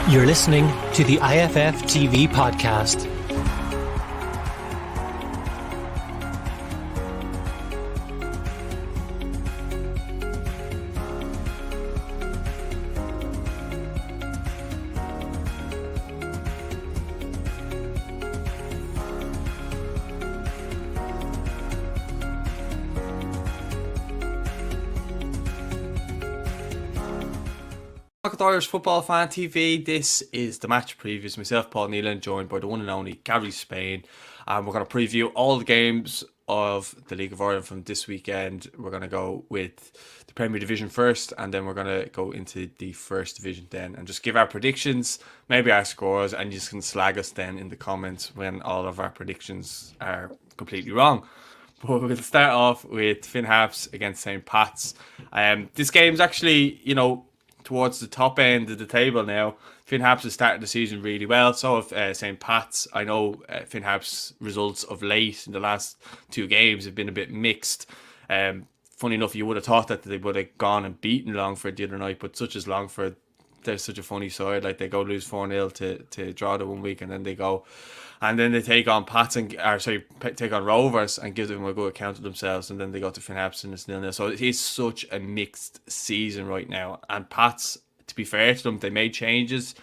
You're listening to the IFF TV podcast. Welcome to Irish Football Fan TV. This is the match previews. Myself, Paul Nealon, joined by the one and only Gary Spain. And we're going to preview all the games of the League of Ireland from this weekend. We're going to go with the Premier Division first, and then we're going to go into the First Division then, and just give our predictions, maybe our scores, and you can slag us then in the comments when all of our predictions are completely wrong. But we'll start off with Finn Harps against St. Pat's. This game's actually, towards the top end of the table now. Finn Harps has started the season really well. So have St. Pat's. I know Finn Harps' results of late in the last two games have been a bit mixed. Funny enough, you would have thought that they would have gone and beaten Longford the other night, but such as Longford, they're such a funny side. Like, they go lose 4-0 to draw the 1 week, and then they go and then they take on take on Rovers and give them a good account of themselves, and then they go to Finn Harps and it's 0-0. So it is such a mixed season right now. And Pats, to be fair to them, they made changes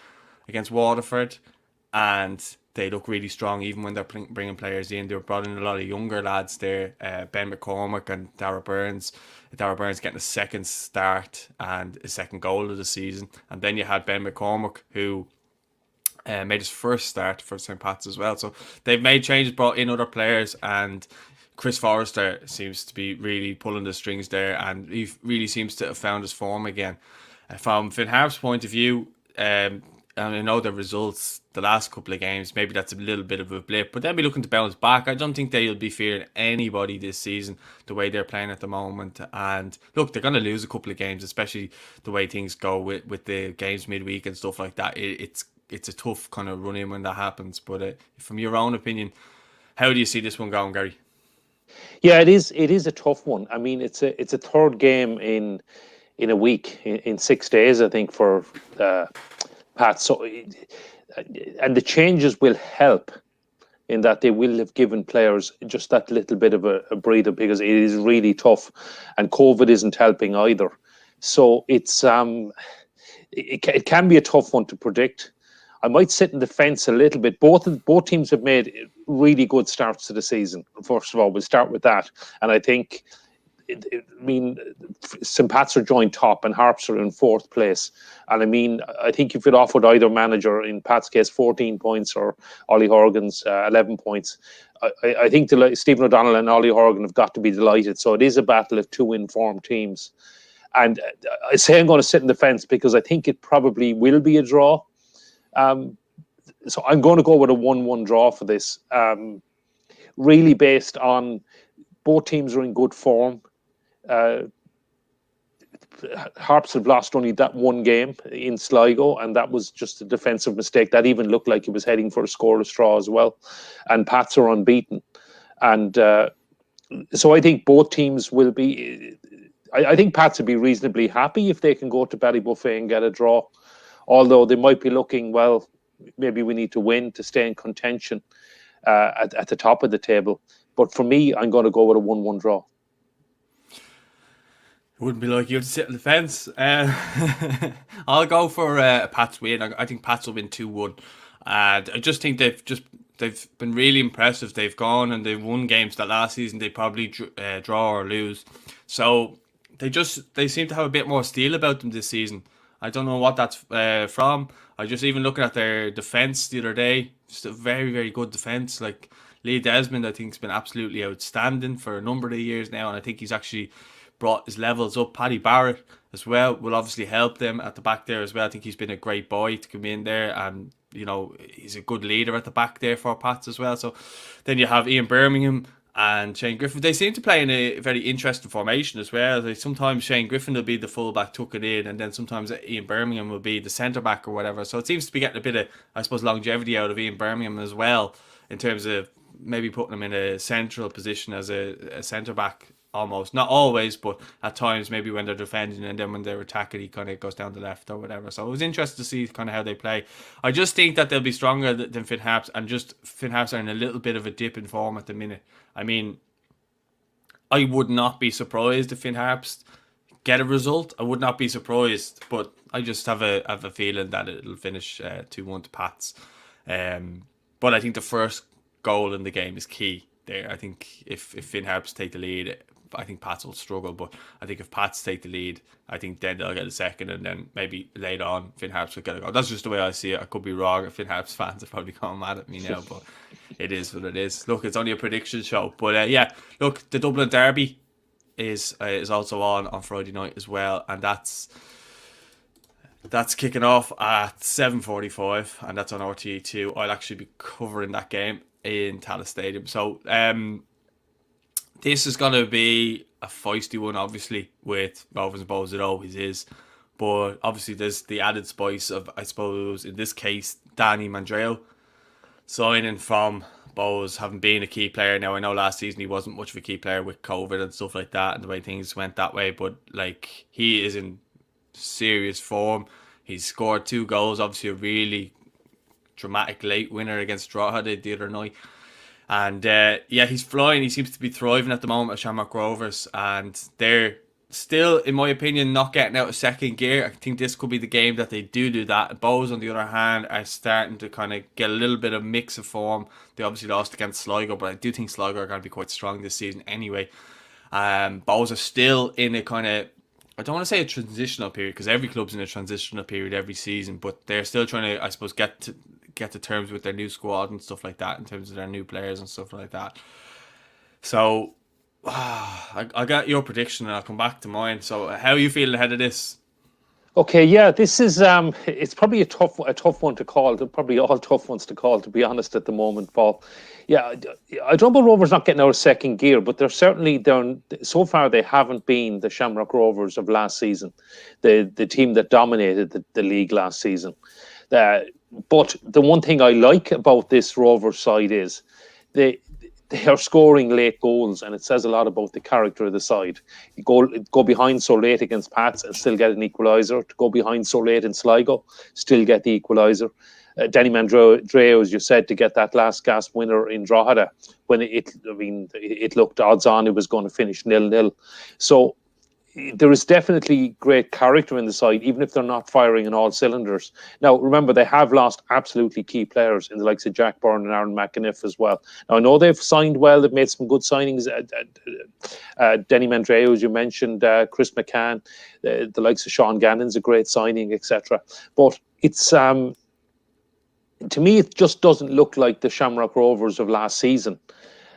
against Waterford, and they look really strong even when they're bringing players in. They were brought in a lot of younger lads there, Ben McCormack and Dara Burns. Dara Burns getting a second start and a second goal of the season. And then you had Ben McCormack, who made his first start for St. Pat's as well. So they've made changes, brought in other players, and Chris Forrester seems to be really pulling the strings there, and he really seems to have found his form again. From Finn Harps' point of view, and I know the results the last couple of games, maybe that's a little bit of a blip, but they'll be looking to bounce back. I don't think they'll be fearing anybody this season the way they're playing at the moment. And look, they're going to lose a couple of games, especially the way things go with the games midweek and stuff like that. It's a tough kind of run in when that happens. But from your own opinion, how do you see this one going, Gary? Yeah, it is a tough one. I mean, it's a third game in a week, in 6 days, I think, for Pat. So, and the changes will help in that they will have given players just that little bit of a breather, because it is really tough, and COVID isn't helping either. So it can be a tough one to predict. I might sit in the fence a little bit. Both teams have made really good starts to the season. First of all, we'll start with that. And I think, St. Pat's are joint top and Harps are in fourth place. And I think if you'd offered either manager, in Pat's case 14 points or Ollie Horgan's 11 points, I think Stephen O'Donnell and Ollie Horgan have got to be delighted. So it is a battle of two informed teams. And I say I'm going to sit in the fence because I think it probably will be a draw. So I'm going to go with a 1-1 draw for this, really based on both teams are in good form. Harps have lost only that one game in Sligo, and that was just a defensive mistake. That even looked like it was heading for a scoreless draw as well. And Pats are unbeaten. And so I think both teams will be... I think Pats will be reasonably happy if they can go to Ballybuffet and get a draw. Although they might be looking, well, maybe we need to win to stay in contention at the top of the table. But for me, I'm going to go with a 1-1 draw. It wouldn't be like you to sit on the fence. I'll go for a Pats win. I think Pats will win 2-1. And I just think they've been really impressive. They've gone and they've won games that last season they probably draw or lose. So they seem to have a bit more steel about them this season. I don't know what that's from. I just even looking at their defence the other day, just a very, very good defence. Like Lee Desmond, I think, has been absolutely outstanding for a number of years now, and I think he's actually brought his levels up. Paddy Barrett as well will obviously help them at the back there as well. I think he's been a great boy to come in there, and he's a good leader at the back there for Pats as well. So then you have Ian Birmingham and Shane Griffin. They seem to play in a very interesting formation as well. Sometimes Shane Griffin will be the fullback tucking in, and then sometimes Ian Birmingham will be the centre back or whatever. So it seems to be getting a bit of, I suppose, longevity out of Ian Birmingham as well, in terms of maybe putting him in a central position as a centre back almost. Not always, but at times maybe when they're defending and then when they're attacking, he kind of goes down the left or whatever. So it was interesting to see kind of how they play. I just think that they'll be stronger than Finn Harps, and just Finn Harps are in a little bit of a dip in form at the minute. I mean, I would not be surprised if Finn Harps get a result. I would not be surprised, but I just have a feeling that it'll finish 2-1 to Pats. But I think the first goal in the game is key there. I think if Finn Harps take the lead, I think Pats will struggle. But I think if Pats take the lead, I think then they'll get a second, and then maybe later on Finn Harps will get a goal. That's just the way I see it. I could be wrong. Finn Harps fans are probably going mad at me now, but it is what it is. Look, it's only a prediction show. But yeah, look, the Dublin Derby is also on Friday night as well, and that's kicking off at 7:45, and that's on RTE2. I'll actually be covering that game in Tallaght Stadium. So this is going to be a feisty one, obviously, with Rovers and Bohs. It always is. But obviously there's the added spice of, I suppose, in this case, Danny Mandrell signing from Bohs, having been a key player. Now, I know last season he wasn't much of a key player with COVID and stuff like that, and the way things went that way, but like, he is in serious form. He's scored 2 goals, obviously a really dramatic late winner against Drogheda the other night. And yeah, he's flying. He seems to be thriving at the moment at Shamrock Rovers, and they're still, in my opinion, not getting out of second gear. I think this could be the game that they do that. Bohs, on the other hand, are starting to kind of get a little bit of mix of form. They obviously lost against Sligo, but I do think Sligo are going to be quite strong this season anyway. Bohs are still in a kind of, I don't want to say a transitional period, because every club's in a transitional period every season, but they're still trying to, I suppose, get to terms with their new squad and stuff like that, in terms of their new players and stuff like that. So I got your prediction and I'll come back to mine. So how are you feeling ahead of this? Okay, yeah, this is it's probably a tough one to call. They're probably all tough ones to call, to be honest, at the moment, Paul. Yeah, I don't know, Rovers not getting out of second gear, but they're certainly so far they haven't been the Shamrock Rovers of last season, the team that dominated the league last season. But the one thing I like about this Rovers side is they are scoring late goals, and it says a lot about the character of the side. You go behind so late against Pats and still get an equaliser. To go behind so late in Sligo, still get the equaliser. Danny Mandrell, as you said, to get that last gasp winner in Drogheda, when it looked odds on it was going to finish 0-0. So there is definitely great character in the side, even if they're not firing on all cylinders. Now, remember, they have lost absolutely key players in the likes of Jack Byrne and Aaron McAniff as well. Now, I know they've signed well. They've made some good signings. Denny Mandreu, as you mentioned, Chris McCann, the likes of Sean Gannon's a great signing, etc. But it's to me, it just doesn't look like the Shamrock Rovers of last season.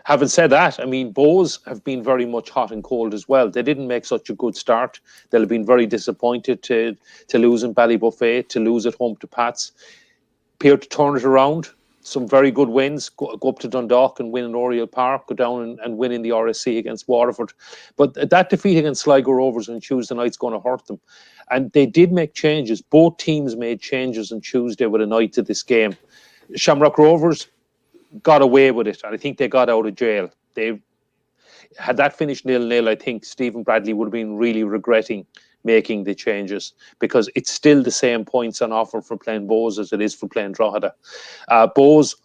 Having said that, I mean, Bohs have been very much hot and cold as well. They didn't make such a good start. They'll have been very disappointed to lose in Ballybuffet, to lose at home to Pats. Appeared to turn it around. Some very good wins. Go up to Dundalk and win in Oriel Park. Go down and win in the RSC against Waterford. But that defeat against Sligo Rovers on Tuesday night's going to hurt them. And they did make changes. Both teams made changes on Tuesday with an eye to this game. Shamrock Rovers got away with it, and I think they got out of jail. They had that finished 0-0. I think Stephen Bradley would have been really regretting making the changes, because it's still the same points on offer for playing Bohs as it is for playing Drogheda. Bohs,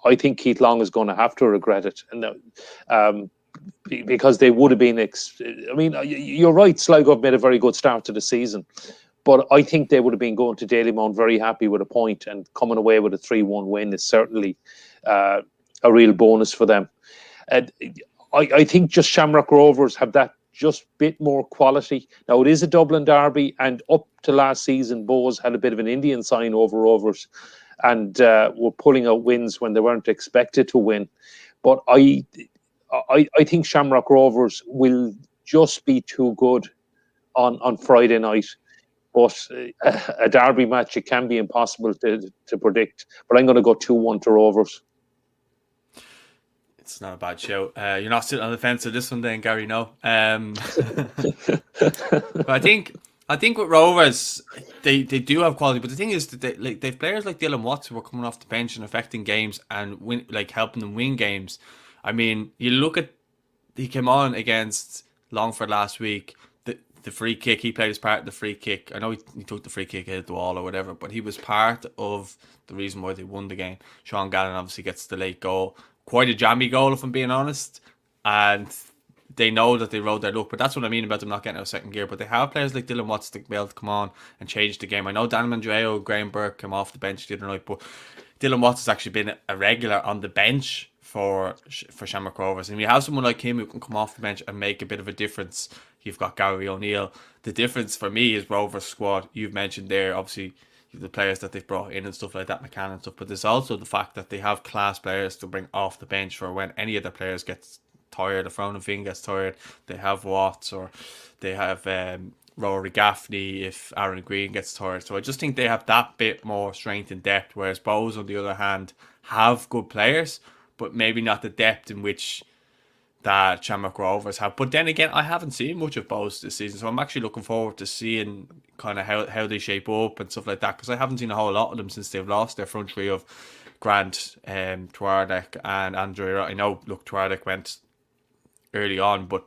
I think Keith Long is going to have to regret it, and because they would have been. I mean, you're right. Sligo have made a very good start to the season, but I think they would have been going to Dalymount very happy with a point, and coming away with a 3-1 win is certainly a real bonus for them. And I think just Shamrock Rovers have that just bit more quality. Now, it is a Dublin derby, and up to last season, Bohs had a bit of an Indian sign over Rovers and were pulling out wins when they weren't expected to win. But I think Shamrock Rovers will just be too good on Friday night. But a derby match, it can be impossible to predict. But I'm going to go 2-1 to Rovers. It's not a bad show. You're not sitting on the fence of this one then, Gary, no. But I think with Rovers, they do have quality. But the thing is that they've players like Dylan Watts who are coming off the bench and affecting games and helping them win games. I mean, you look at, he came on against Longford last week, the free kick, he played his part in the free kick. I know he took the free kick, hit the wall or whatever, but he was part of the reason why they won the game. Sean Gannon obviously gets the late goal. Quite a jammy goal, if I'm being honest. And they know that they rode their luck, but that's what I mean about them not getting out of second gear. But they have players like Dylan Watts to be able to come on and change the game. I know Dan Mandreo, Graham Burke came off the bench the other night, but Dylan Watts has actually been a regular on the bench for Shamrock Rovers. And you have someone like him who can come off the bench and make a bit of a difference. You've got Gary O'Neill. The difference for me is Rovers squad. You've mentioned there, obviously, the players that they've brought in and stuff like that, McCann and stuff. But there's also the fact that they have class players to bring off the bench for when any of the players gets tired, if Ronan Finn gets tired. They have Watts, or they have Rory Gaffney if Aaron Green gets tired. So I just think they have that bit more strength and depth, whereas Bows, on the other hand, have good players, but maybe not the depth in which that Shamrock Rovers have. But then again, I haven't seen much of Bows this season, so I'm actually looking forward to seeing kind of how they shape up and stuff like that, because I haven't seen a whole lot of them since they've lost their front three of Grant, Twardek and Andrea. I know, look, Twardek went early on, but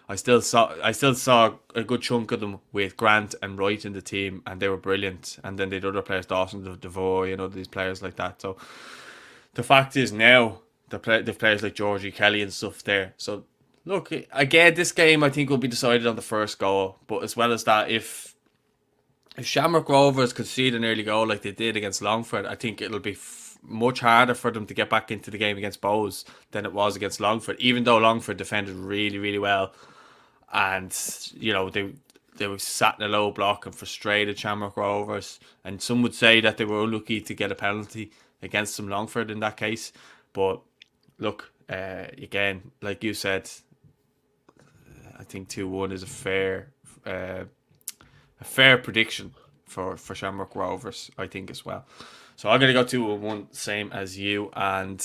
I still saw a good chunk of them with Grant and Wright in the team, and they were brilliant. And then they had other players, Dawson Devoy, these players like that. So the fact is now they've players like Georgie Kelly and stuff there. So look, again, this game I think will be decided on the first goal. But as well as that, if Shamrock Rovers concede an early goal like they did against Longford, I think it'll be much harder for them to get back into the game against Bows than it was against Longford, even though Longford defended really, really well. And, they were sat in a low block and frustrated Shamrock Rovers. And some would say that they were unlucky to get a penalty against some Longford in that case. But look, again, like you said, I think 2-1 is a fair prediction for Shamrock Rovers, I think, as well. So I'm going to go 2-1, same as you. And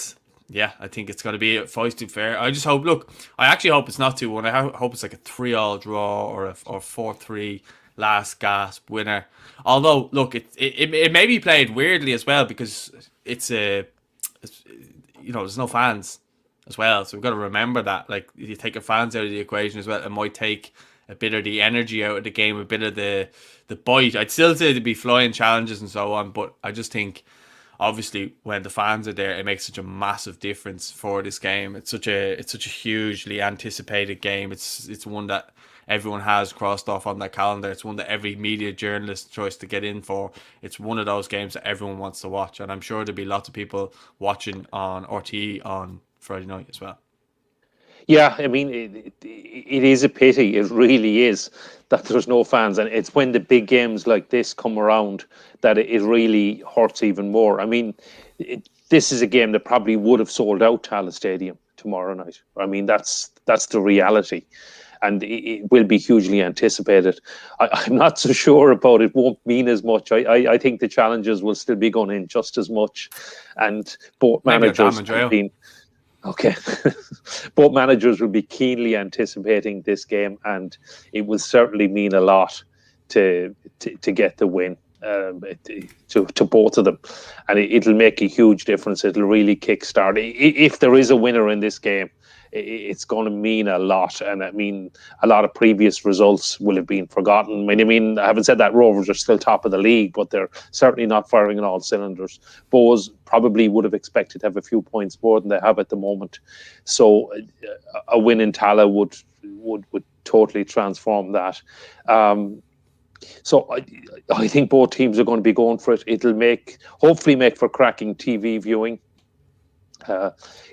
yeah, I think it's going to be a feisty fair. I just hope, I actually hope it's not 2-1. I hope it's like a 3-3 draw or a 4-3 last gasp winner. Although, look, it may be played weirdly as well, because there's no fans as well. So we've got to remember that. Like, you take the fans out of the equation as well, it might take a bit of the energy out of the game, a bit of the bite. I'd still say there'd be flying challenges and so on, but I just think, obviously, when the fans are there, it makes such a massive difference for this game. It's such a hugely anticipated game. It's one that everyone has crossed off on their calendar. It's one that every media journalist tries to get in for. It's one of those games that everyone wants to watch, and I'm sure there'll be lots of people watching on RTE on Friday night as well. Yeah, I mean, it is a pity. It really is that there's no fans. And it's when the big games like this come around that it really hurts even more. I mean, this is a game that probably would have sold out Tallaght Stadium tomorrow night. I mean, that's the reality. And it will be hugely anticipated. I'm not so sure about it. Won't mean as much. I think the challenges will still be going in just as much. And both managers have been... Okay. Both managers will be keenly anticipating this game, and it will certainly mean a lot to get the win to both of them. And it'll make a huge difference. It'll really kickstart. If there is a winner in this game, it's going to mean a lot. And I mean, a lot of previous results will have been forgotten. I mean, I haven't said that Rovers are still top of the league, but they're certainly not firing on all cylinders. Bows probably would have expected to have a few points more than they have at the moment. So a win in Tallaght would totally transform that. So I think both teams are going to be going for it. It'll hopefully make for cracking TV viewing.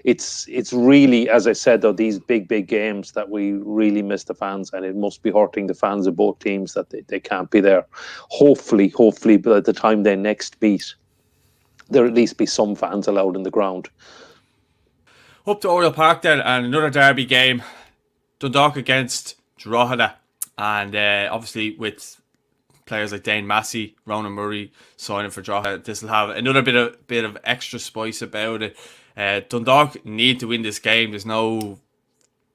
It's really, as I said, though, these big games that we really miss the fans, and it must be hurting the fans of both teams that they can't be there. Hopefully by the time they next meet, there'll at least be some fans allowed in the ground. Up to Oriel Park then, and another derby game, Dundalk against Drogheda, and obviously with players like Dane Massey, Ronan Murray signing for Drogheda, this will have another bit of extra spice about it. Dundalk need to win this game. There's no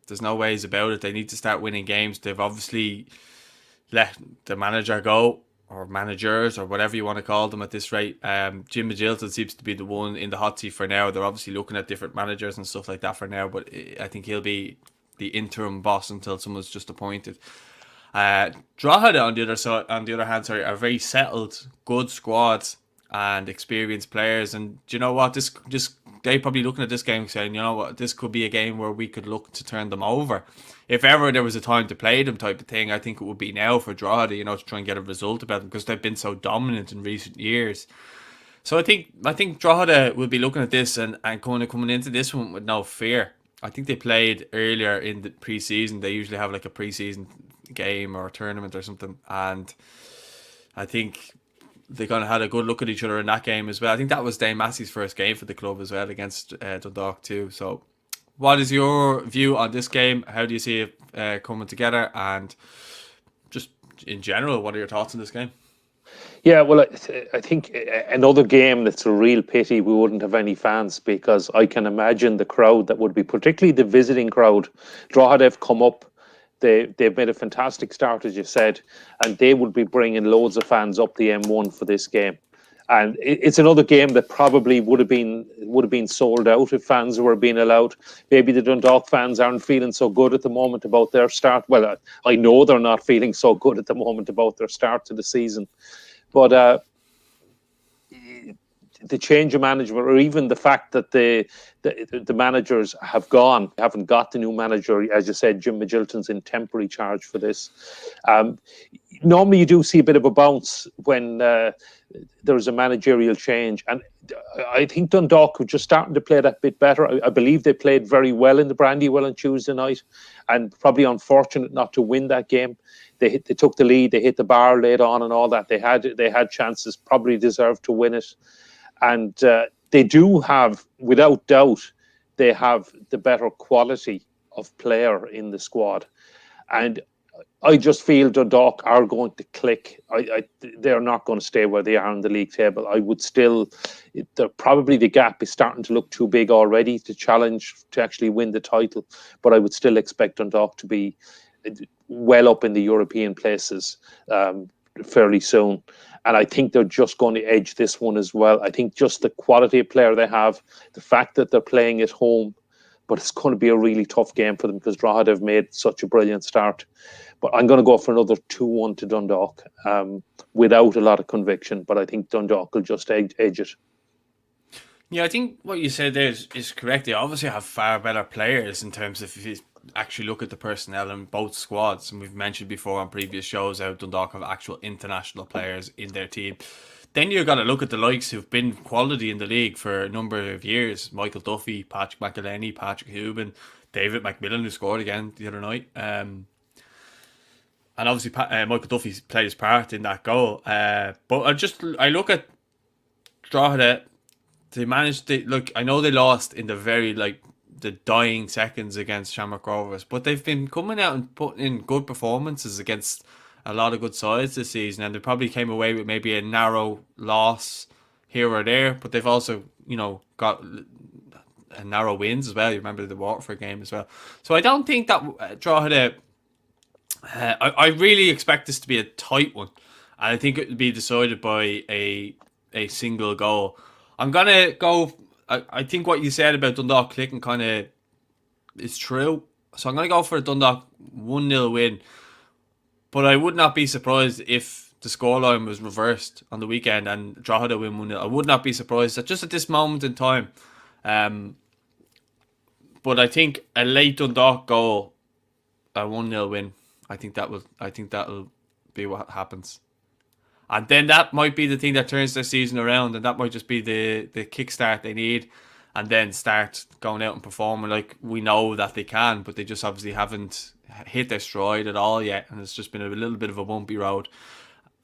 ways about it. They need to start winning games. They've obviously let the manager go, or managers, or whatever you want to call them at this rate. Jim Magilton seems to be the one in the hot seat for now. They're obviously looking at different managers and stuff like that for now, but I think he'll be the interim boss until someone's just appointed. Drogheda on the other side, on the other hand, sorry, are very settled, good squads and experienced players. And do you know what? This just they probably looking at this game saying, you know what, this could be a game where we could look to turn them over. If ever there was a time to play them, type of thing, I think it would be now for Drogheda, you know, to try and get a result about them because they've been so dominant in recent years. So I think Drogheda will be looking at this and kind of coming into this one with no fear. I think they played earlier in the pre-season. They usually have like a pre-season game or a tournament or something, and I think they kind of had a good look at each other in that game as well. I think that was Dane Massey's first game for the club as well against Dundalk too. So what is your view on this game? How do you see it coming together? And just in general, what are your thoughts on this game? Yeah, well, I think another game that's a real pity we wouldn't have any fans, because I can imagine the crowd that would be, particularly the visiting crowd. Drogheda have come up. They've made a fantastic start, as you said, and they would be bringing loads of fans up the M1 for this game. And it's another game that probably would have been sold out if fans were being allowed. Maybe the Dundalk fans aren't feeling so good at the moment about their start. Well, I know they're not feeling so good at the moment about their start to the season. But the change of management, or even the fact that the managers have gone, haven't got the new manager, as you said, Jim Magilton's in temporary charge for this. Normally you do see a bit of a bounce when there's a managerial change. And I think Dundalk were just starting to play that bit better. I believe they played very well in the Brandywell on Tuesday night, and probably unfortunate not to win that game. They took the lead, they hit the bar late on and all that. They had chances, probably deserved to win it. And they do have, without doubt, they have the better quality of player in the squad. And I just feel Dundalk are going to click. They're not going to stay where they are on the league table. I would still, probably the gap is starting to look too big already to challenge to actually win the title. But I would still expect Dundalk to be well up in the European places fairly soon. And I think they're just going to edge this one as well. I think just the quality of player they have, the fact that they're playing at home, but it's going to be a really tough game for them because Drogheda have made such a brilliant start. But I'm going to go for another 2-1 to Dundalk without a lot of conviction. But I think Dundalk will just edge it. Yeah, I think what you said there is correct. They obviously have far better players in terms of if you actually look at the personnel in both squads. And we've mentioned before on previous shows how Dundalk have actual international players in their team. Then you've got to look at the likes who've been quality in the league for a number of years. Michael Duffy, Patrick McElhenney, Patrick Hubin, David McMillan, who scored again the other night. And obviously Michael Duffy's played his part in that goal. But I look at Drogheda. They managed to look. I know they lost in the dying seconds against Shamrock Rovers, but they've been coming out and putting in good performances against a lot of good sides this season, and they probably came away with maybe a narrow loss here or there, but they've also, you know, got narrow wins as well. You remember the Waterford game as well. So I don't think that Drogheda. I really expect this to be a tight one, and I think it will be decided by a single goal. I'm gonna go. I think what you said about Dundalk clicking kind of is true. So I'm gonna go for a Dundalk 1-0 win. But I would not be surprised if the scoreline was reversed on the weekend and Drogheda win 1-0. I would not be surprised just at this moment in time. But I think a late Dundalk goal, a 1-0 win. I think that'll be what happens. And then that might be the thing that turns their season around, and that might just be the kickstart they need, and then start going out and performing like we know that they can, but they just obviously haven't hit their stride at all yet, and it's just been a little bit of a bumpy road.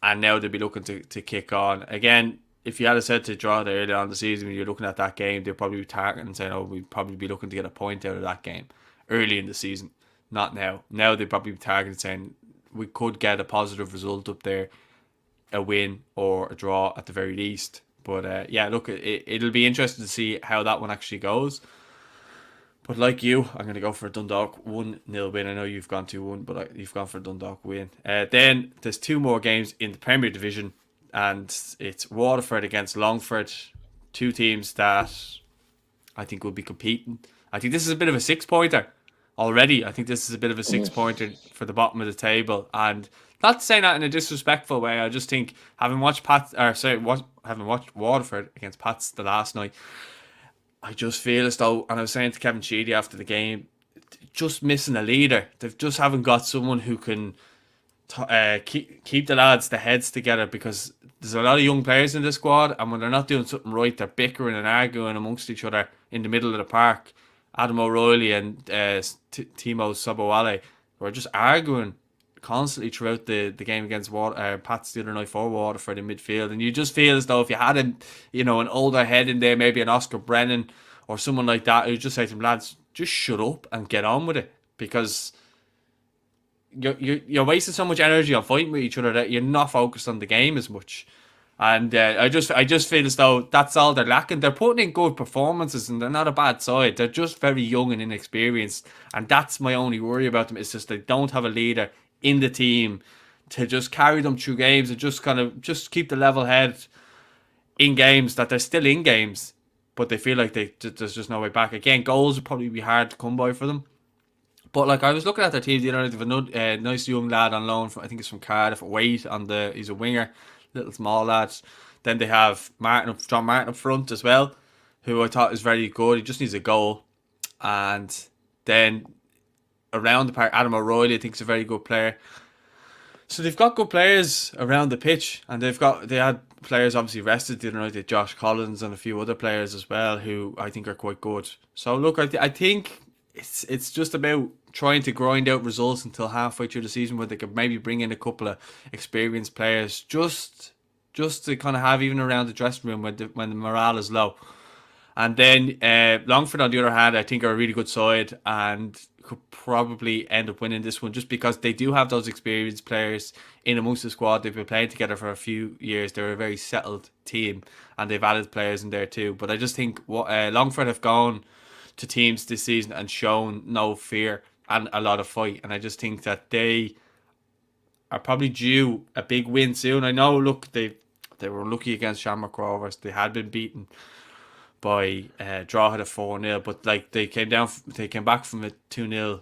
And now they'll be looking to kick on. Again, if you had said to Drogheda earlier on the season when you're looking at that game, they'll probably be targeting and saying, oh, we'd probably be looking to get a point out of that game early in the season. Not now. Now they'd probably be targeting saying we could get a positive result up there, a win or a draw at the very least. But yeah, look, it'll be interesting to see how that one actually goes. But like you, I'm going to go for a Dundalk 1-0 win. I know you've gone 2-1, but you've gone for a Dundalk win. Then there's two more games in the Premier Division, and it's Waterford against Longford. Two teams that I think will be competing. I think this is a bit of a 6-pointer. already. I think this is a bit of a 6-pointer for the bottom of the table, and not saying that in a disrespectful way. I just think having watched having watched Waterford against Pats the last night, I just feel as though, and I was saying to Kevin Sheedy after the game, just missing a leader. They just haven't got someone who can keep the lads, the heads together, because there's a lot of young players in the squad, and when they're not doing something right, they're bickering and arguing amongst each other in the middle of the park. Adam O'Reilly and Timo Sobowale were just arguing constantly throughout the game against Pats the other night for Waterford in midfield, and you just feel as though if you had an older head in there, maybe an Oscar Brennan or someone like that, who'd just say to them, lads, just shut up and get on with it, because you're wasting so much energy on fighting with each other that you're not focused on the game as much. And I just feel as though that's all they're lacking. They're putting in good performances and they're not a bad side. They're just very young and inexperienced, and that's my only worry about them. It's just they don't have a leader in the team to just carry them through games and just keep the level head in games, that they're still in games, but they feel like there's just no way back. Again, goals would probably be hard to come by for them. But like, I was looking at their team the other night. They have a nice young lad on loan from, I think it's from Cardiff, Wade he's a winger, little small lad. Then they have John Martin up front as well, who I thought is very good. He just needs a goal. And then around the park, Adam O'Reilly, I think, is a very good player. So they've got good players around the pitch, and they had players obviously rested the other night. They had Josh Collins and a few other players as well who I think are quite good. So look, I think it's just about trying to grind out results until halfway through the season, where they could maybe bring in a couple of experienced players just to kind of have even around the dressing room when the morale is low. And then Longford, on the other hand, I think are a really good side and could probably end up winning this one, just because they do have those experienced players in amongst the squad. They've been playing together for a few years. They're a very settled team, and they've added players in there too. But I just think Longford have gone to teams this season and shown no fear and a lot of fight, and I just think that they are probably due a big win soon. I know, look, they were lucky against Shamrock Rovers. They had been beaten by Drogheda 4-0, but like they came back from a 2-0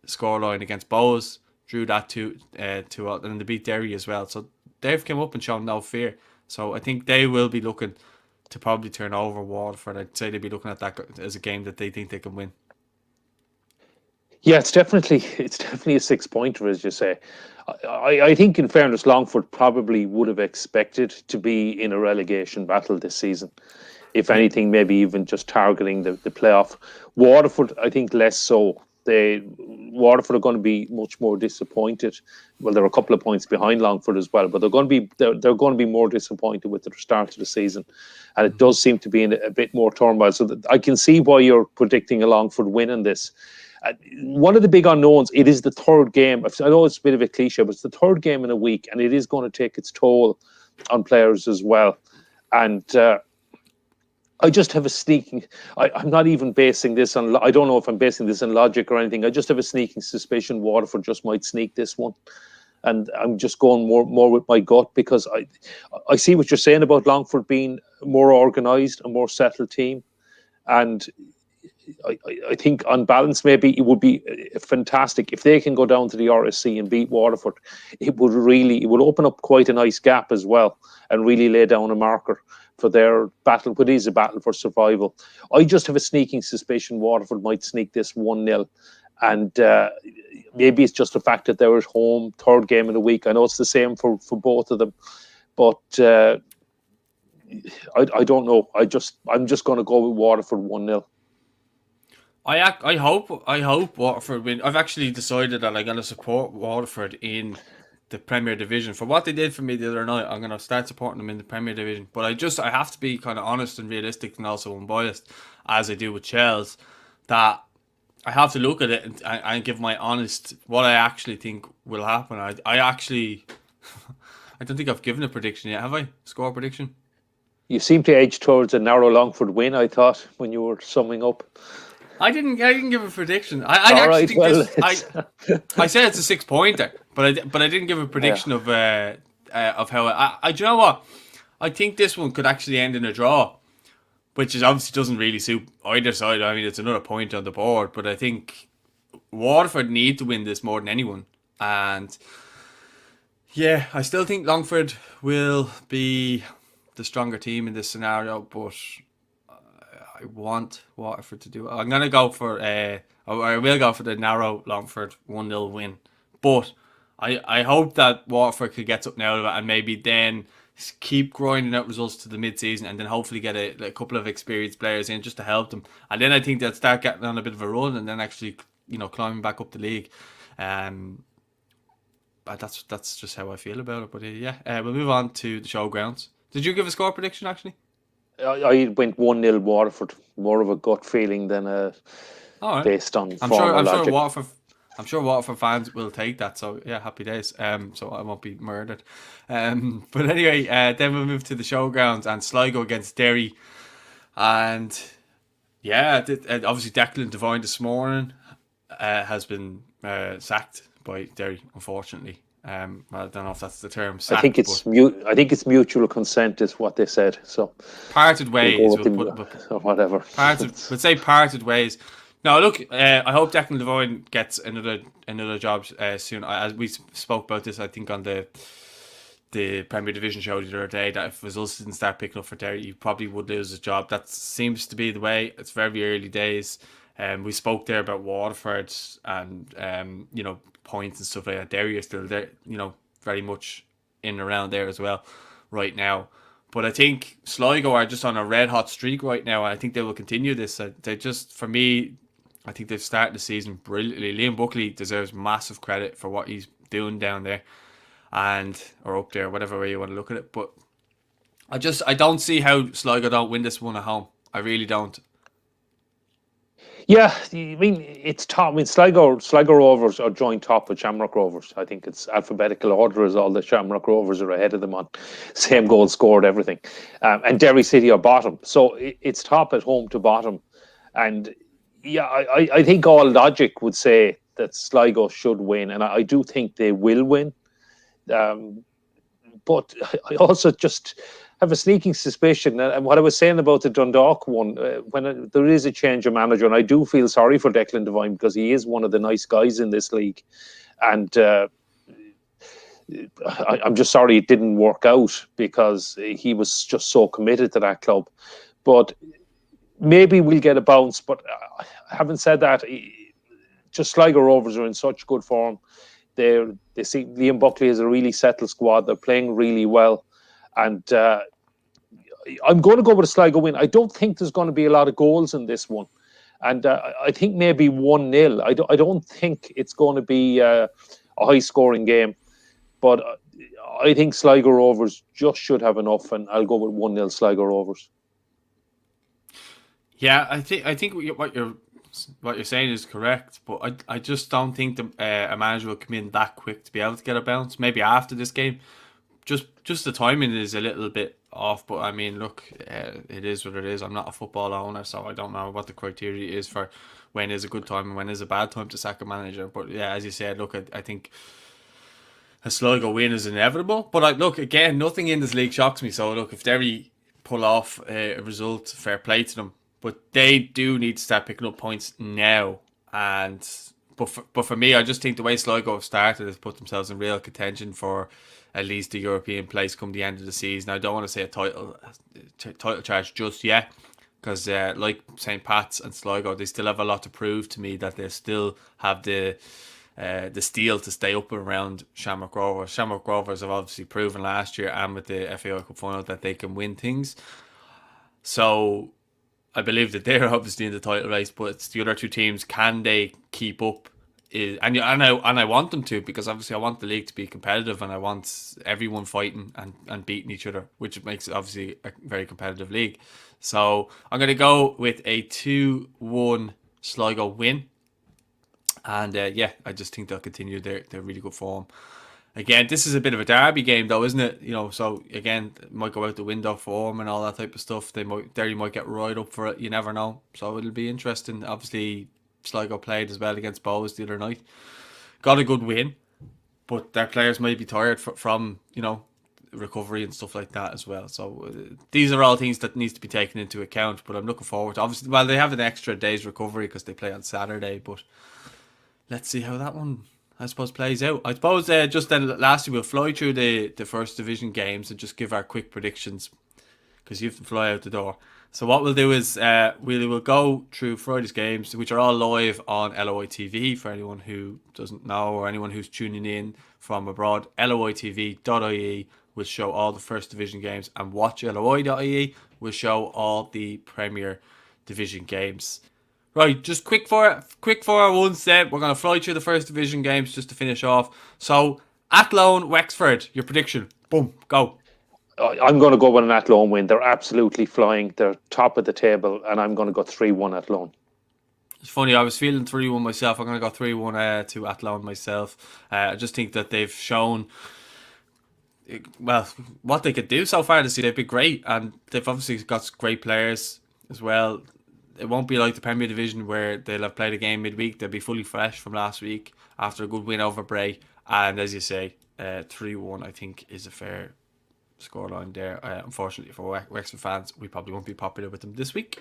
scoreline against Bows, drew that 2-2, and they beat Derry as well. So they've come up and shown no fear. So I think they will be looking to probably turn over Waterford. I'd say they'd be looking at that as a game that they think they can win. Yeah, it's definitely a 6-pointer, as you say. I think, in fairness, Longford probably would have expected to be in a relegation battle this season. If anything, maybe even just targeting the playoff. Waterford, I think, less so. Waterford are going to be much more disappointed. Well, they're a couple of points behind Longford as well, but they're going to be more disappointed with the start of the season, and it does seem to be in a bit more turmoil. So that I can see why you're predicting a Longford win in this. One of the big unknowns, it is the third game. I know it's a bit of a cliche, but it's the third game in a week, and it is going to take its toll on players as well. And I just have a sneaking... I'm not even basing this on... I don't know if I'm basing this on logic or anything. I just have a sneaking suspicion Waterford just might sneak this one. And I'm just going more with my gut, because I see what you're saying about Longford being more organised, a more settled team. And I think on balance, maybe it would be fantastic if they can go down to the RSC and beat Waterford. It would open up quite a nice gap as well, and really lay down a marker for their battle, but it is a battle for survival. I just have a sneaking suspicion Waterford might sneak this 1-0, and maybe it's just the fact that they're at home, third game of the week. I know it's the same for both of them, but I don't know. I'm just going to go with Waterford 1-0. I hope Waterford win. I've actually decided that I'm going to support Waterford in the Premier Division. For what they did for me the other night, I'm going to start supporting them in the Premier Division. But I have to be kind of honest and realistic, and also unbiased, as I do with Chelsea, that I have to look at it and give my honest, what I actually think will happen. I actually, I don't think I've given a prediction yet, have I? Score prediction? You seem to edge towards a narrow Longford win, I thought, when you were summing up. I didn't give a prediction. I said it's a 6-pointer, but I didn't give a prediction of how do you know what? I think this one could actually end in a draw, which is obviously doesn't really suit either side. I mean, it's another point on the board, but I think Waterford need to win this more than anyone. And yeah, I still think Longford will be the stronger team in this scenario, but I want Waterford to do it. I'm going to go for, I will go for the narrow Longford 1-0 win. But I hope that Waterford could get something out of it and maybe then keep grinding out results to the mid-season and then hopefully get a couple of experienced players in just to help them. And then I think they'll start getting on a bit of a run and then actually, climbing back up the league. But that's just how I feel about it. But we'll move on to the showgrounds. Did you give a score prediction actually? I went 1-0 Waterford. More of a gut feeling than based on logic. I'm sure Waterford fans will take that. So yeah, happy days. So I won't be murdered. But anyway, then we'll move to the showgrounds and Sligo against Derry. And yeah, obviously Declan Devine this morning has been sacked by Derry, unfortunately. I don't know if that's the term. Sacked, I think it's mutual consent is what they said. So parted ways, or whatever. We'd say parted ways. No, look, I hope Declan Devine gets another job soon. As we spoke about this, I think on the Premier Division show the other day, that if results didn't start picking up for Derry, he probably would lose his job. That seems to be the way. It's very early days. We spoke there about Waterford and points and stuff like that. Derry are still there, very much in and around there as well right now. But I think Sligo are just on a red hot streak right now. And I think they will continue this. They just, for me, I think they've started the season brilliantly. Liam Buckley deserves massive credit for what he's doing down there or up there, whatever way you want to look at it. But I don't see how Sligo don't win this one at home. I really don't. Yeah, I mean, it's top. I mean, Sligo Rovers are joint top with Shamrock Rovers. I think it's alphabetical order as all the Shamrock Rovers are ahead of them on same goal scored, everything. And Derry City are bottom. So it's top at home to bottom. And yeah, I think all logic would say that Sligo should win. And I do think they will win. But I also just have a sneaking suspicion, and what I was saying about the Dundalk one, when there is a change of manager, and I do feel sorry for Declan Devine because he is one of the nice guys in this league, and I'm just sorry it didn't work out because he was just so committed to that club. But maybe we'll get a bounce. But having said that, just Sligo Rovers are in such good form. They see Liam Buckley has a really settled squad. They're playing really well. And I'm going to go with a Sligo win. I don't think there's going to be a lot of goals in this one. And I think maybe 1-0. I don't think it's going to be a high-scoring game. But I think Sligo Rovers just should have enough. And I'll go with 1-0 Sligo Rovers. Yeah, I think what you're saying is correct. But I just don't think a manager will come in that quick to be able to get a bounce. Maybe after this game. Just the timing is a little bit off, but I mean, look, it is what it is. I'm not a football owner, so I don't know what the criteria is for when is a good time and when is a bad time to sack a manager. But yeah, as you said, look, I think a Sligo win is inevitable. But look, again, nothing in this league shocks me. So look, if Derry pull off a result, fair play to them. But they do need to start picking up points now. But for me, I just think the way Sligo have started has put themselves in real contention for at least the European place come the end of the season. I don't want to say a title charge just yet, because like St. Pat's and Sligo, they still have a lot to prove to me that they still have the steel to stay up and around Shamrock Rovers. Shamrock Rovers have obviously proven last year and with the FAI Cup final that they can win things. So I believe that they're obviously in the title race, but it's the other two teams. Can they keep up? And I want them to, because obviously I want the league to be competitive and I want everyone fighting and beating each other, which makes it obviously a very competitive league. So I'm going to go with a 2-1 Sligo win. And I just think they'll continue their really good form. Again, this is a bit of a derby game though, isn't it? So again, it might go out the window form and all that type of stuff. Derry might get right up for it. You never know. So it'll be interesting. Obviously, Sligo played as well against Bohs the other night. Got a good win, but their players might be tired from recovery and stuff like that as well. So these are all things that needs to be taken into account. But I'm looking forward to, obviously, well, they have an extra day's recovery because they play on Saturday, but let's see how that one, I suppose, plays out. I suppose just then lastly, we'll fly through the first division games and just give our quick predictions because you have to fly out the door. So what we'll do is we will go through Friday's games, which are all live on LOI TV for anyone who doesn't know or anyone who's tuning in from abroad. LOITV.ie will show all the first division games, and WatchLOI.ie will show all the Premier Division games. Right, just quick for one step. We're going to fly through the first division games just to finish off. So, Athlone, Wexford, your prediction. Boom, go. I'm going to go with an Athlone win. They're absolutely flying. They're top of the table, and I'm going to go 3-1 Athlone. It's funny, I was feeling 3-1 myself. I'm going to go 3-1 to Athlone myself. I just think that they've shown, well, what they could do so far this year. They've been great, and they've obviously got great players as well. It won't be like the Premier Division where they'll have played a game midweek. They'll be fully fresh from last week after a good win over Bray. And as you say, 3-1 I think is a fair scoreline there. Unfortunately for Wexford fans, we probably won't be popular with them this week.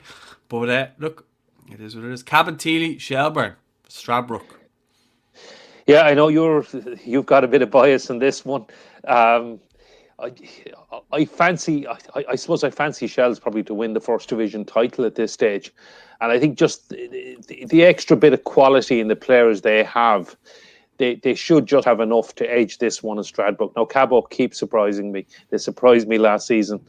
But look, it is what it is. Cabinteely, Shelbourne, Stradbrook. Yeah, I know you've got a bit of bias in this one. I suppose I fancy Shells probably to win the first division title at this stage, and I think just the extra bit of quality in the players they have, they should just have enough to edge this one in Stradbrook. Now Cabot keeps surprising me. They surprised me last season.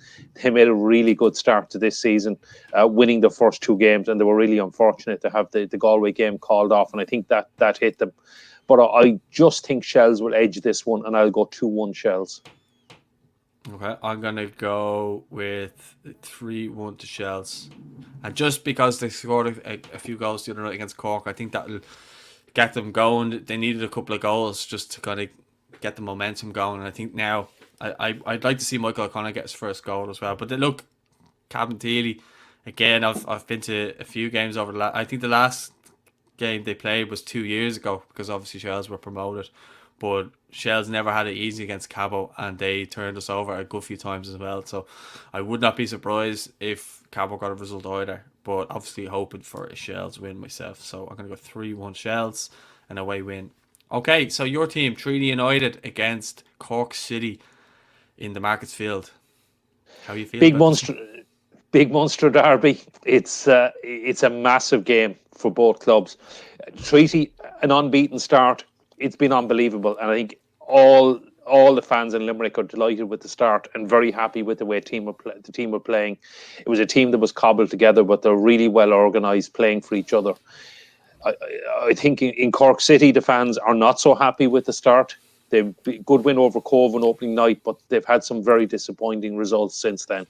They made a really good start to this season, winning the first two games, and they were really unfortunate to have the Galway game called off, and I think that hit them. But I just think Shells will edge this one, and I'll go 2-1 Shells. Okay, I'm going to go with 3-1 to Shells. And just because they scored a few goals the other night against Cork, I think that'll get them going. They needed a couple of goals just to kind of get the momentum going. And I think now, I'd like to see Michael O'Connor get his first goal as well. But look, Cabinteely, again, I've been to a few games over I think the last game they played was 2 years ago because obviously Shells were promoted. But Shells never had it easy against Cabo, and they turned us over a good few times as well. So I would not be surprised if Cabo got a result either. But obviously hoping for a Shells win myself. So I'm going to go 3-1 Shells, an away win. Okay, so your team, Treaty United against Cork City in the Markets Field. How are you feeling? Big Munster derby. It's a massive game for both clubs. Treaty, an unbeaten start. It's been unbelievable, and I think all the fans in Limerick are delighted with the start and very happy with the way the team were playing. It was a team that was cobbled together, but they're really well organised, playing for each other. I think in Cork City, the fans are not so happy with the start. They've good win over Cove on opening night, but they've had some very disappointing results since then.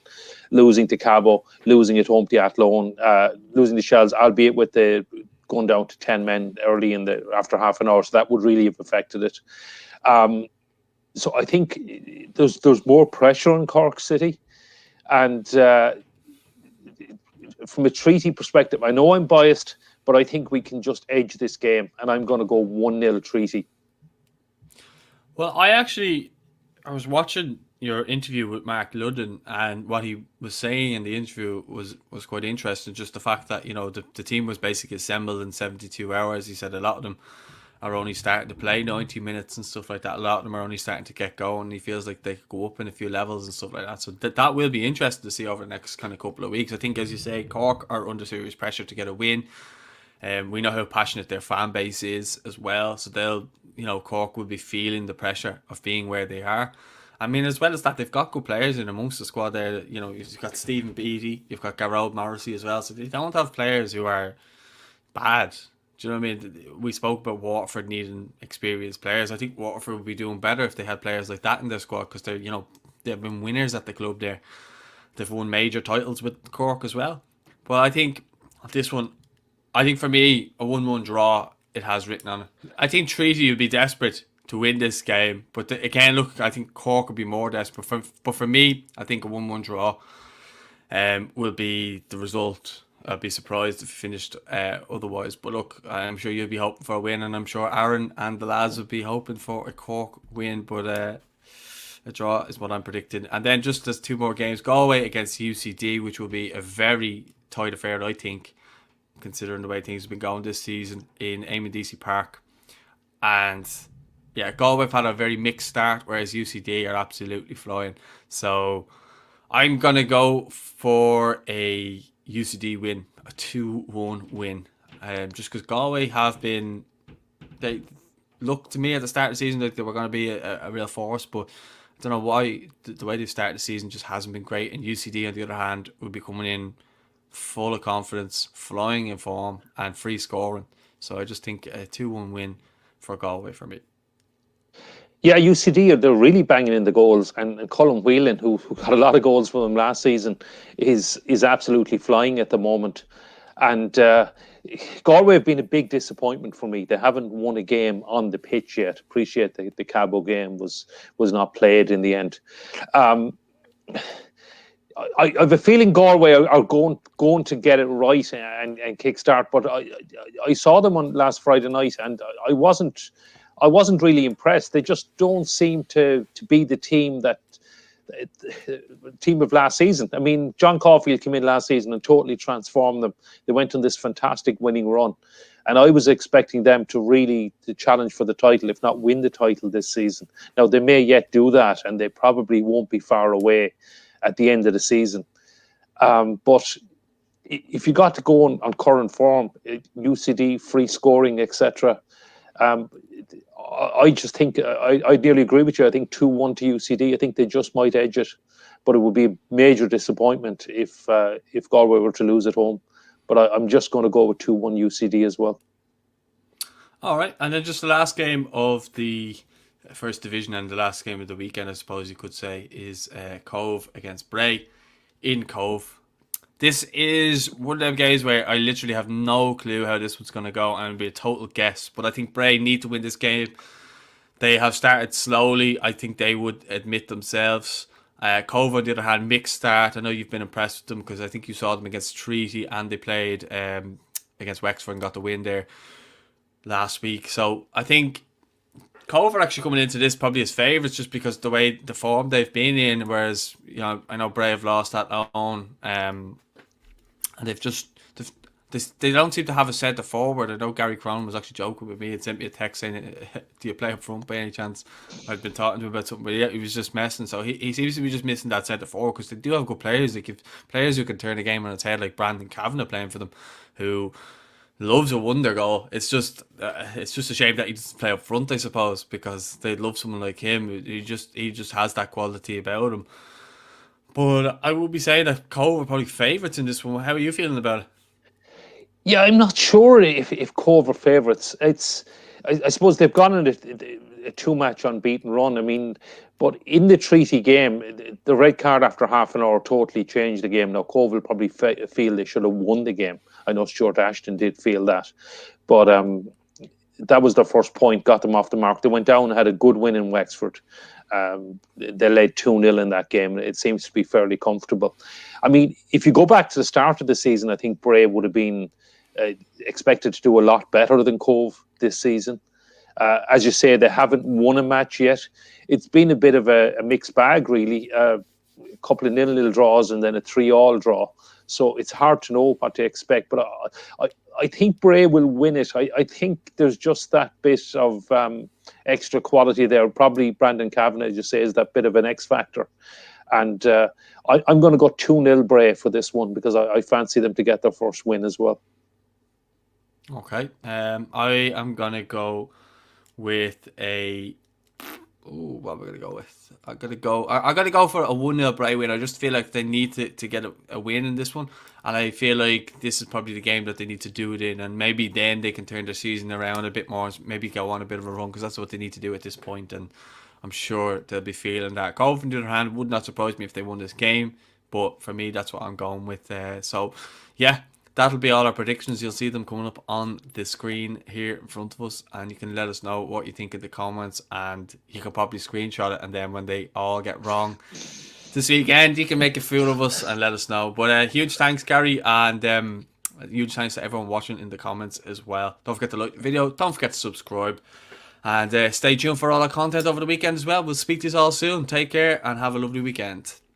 Losing to Cabo, losing at home to Athlone, losing to Shells, albeit with the going down to 10 men early after half an hour, so that would really have affected it. So I think there's more pressure on Cork City, and from a Treaty perspective, I know I'm biased, but I think we can just edge this game, and I'm going to go 1-0 Treaty. Well, I was watching your interview with Mark Ludden, and what he was saying in the interview was quite interesting. Just the fact that, you know, the team was basically assembled in 72 hours. He said a lot of them are only starting to play 90 minutes and stuff like that. A lot of them are only starting to get going. He feels like they could go up in a few levels and stuff like that. So that will be interesting to see over the next kind of couple of weeks. I think, as you say, Cork are under serious pressure to get a win. We know how passionate their fan base is as well. So Cork will be feeling the pressure of being where they are. I mean, as well as that, they've got good players in amongst the squad there. You know, you've got Stephen Beattie, you've got Garrod Morrissey as well. So they don't have players who are bad. Do you know what I mean? We spoke about Waterford needing experienced players. I think Waterford would be doing better if they had players like that in their squad, because they've been winners at the club there. They've won major titles with Cork as well. But I think this one, for me, a 1-1 draw, it has written on it. I think Treaty would be desperate to win this game, but again, look, I think Cork would be more desperate. But for me, I think a 1-1 draw will be the result. I'd be surprised if it finished otherwise. But look, I'm sure you'll be hoping for a win, and I'm sure Aaron and the lads would be hoping for a Cork win. But a draw is what I'm predicting. And then just there's two more games. Galway against UCD, which will be a very tight affair, I think, considering the way things have been going this season in Eamon Deacy Park. And yeah, Galway have had a very mixed start, whereas UCD are absolutely flying. So I'm going to go for a UCD win, a 2-1 win. Just because Galway have been, they looked to me at the start of the season like they were going to be a real force, but I don't know why the way they've started the season just hasn't been great. And UCD, on the other hand, will be coming in full of confidence, flying in form, and free scoring. So I just think a 2-1 win for Galway for me. Yeah, UCD, they're really banging in the goals, and Colin Whelan, who got a lot of goals from them last season, is absolutely flying at the moment. And Galway have been a big disappointment for me. They haven't won a game on the pitch yet. Appreciate the Cabo game was not played in the end. I have a feeling Galway are going to get it right and kickstart, but I saw them on last Friday night, and I wasn't really impressed. They just don't seem to be the team of last season. I mean, John Caulfield came in last season and totally transformed them. They went on this fantastic winning run, and I was expecting them to challenge for the title, if not win the title this season. Now, they may yet do that, and they probably won't be far away at the end of the season. But if you got to go on current form, UCD, free scoring, etc., I just think I nearly agree with you. I think 2-1 to UCD. I think they just might edge it, but it would be a major disappointment if Galway were to lose at home. But I'm just going to go with 2-1 UCD as well. All right, and then just the last game of the first division and the last game of the weekend, I suppose you could say, is Cove against Bray in Cove. This is one of them games where I literally have no clue how this one's going to go, and it'll be a total guess. But I think Bray need to win this game. They have started slowly. I think they would admit themselves. Cove, on the other hand, mixed start. I know you've been impressed with them because I think you saw them against Treaty, and they played against Wexford and got the win there last week. So I think Cove are actually coming into this probably as favourites just because the form they've been in, whereas I know Bray have lost that loan, and they don't seem to have a centre forward. I know Gary Cronin was actually joking with me and sent me a text saying, "Do you play up front by any chance?" I'd been talking to him about something, but yeah, he was just messing. So he seems to be just missing that centre forward because they do have good players. They give players who can turn the game on its head, like Brandon Kavanagh playing for them, who loves a wonder goal. It's just a shame that he doesn't play up front, I suppose, because they'd love someone like him. He just has that quality about him. But I would be saying that Cove are probably favourites in this one. How are you feeling about it? Yeah, I'm not sure if Cove are favourites. I suppose they've gone on a 2-match unbeaten run. I mean, but in the Treaty game, the red card after half an hour totally changed the game. Now, Cove will probably feel they should have won the game. I know Stuart Ashton did feel that. But that was their first point, got them off the mark. They went down and had a good win in Wexford. They led 2-0 in that game. It seems to be fairly comfortable. I mean, if you go back to the start of the season, I think Bray would have been expected to do a lot better than Cove this season. As you say, they haven't won a match yet. It's been a bit of a mixed bag, really. A couple of 0-0 draws and then a 3-3 draw. So it's hard to know what to expect. But I think Bray will win it. I think there's just that bit of extra quality there. Probably Brandon Kavanagh, as you say, is that bit of an X factor. And I'm going to go 2-0 Bray for this one because I fancy them to get their first win as well. Okay. I am going to go with a... what am I going to go with? I'm going to go for a 1-0 Bray win. I just feel like they need to get a win in this one. And I feel like this is probably the game that they need to do it in. And maybe then they can turn their season around a bit more. Maybe go on a bit of a run because that's what they need to do at this point. And I'm sure they'll be feeling that. Cove, on the other hand, would not surprise me if they won this game. But for me, that's what I'm going with. So, yeah. That'll be all our predictions. You'll see them coming up on the screen here in front of us, and you can let us know what you think in the comments, and you can probably screenshot it, and then when they all get wrong this weekend, you can make a fool of us and let us know. But huge thanks, Gary, and huge thanks to everyone watching in the comments as well. Don't forget to like the video, don't forget to subscribe, and stay tuned for all our content over the weekend as well. We'll speak to you all soon. Take care and have a lovely weekend.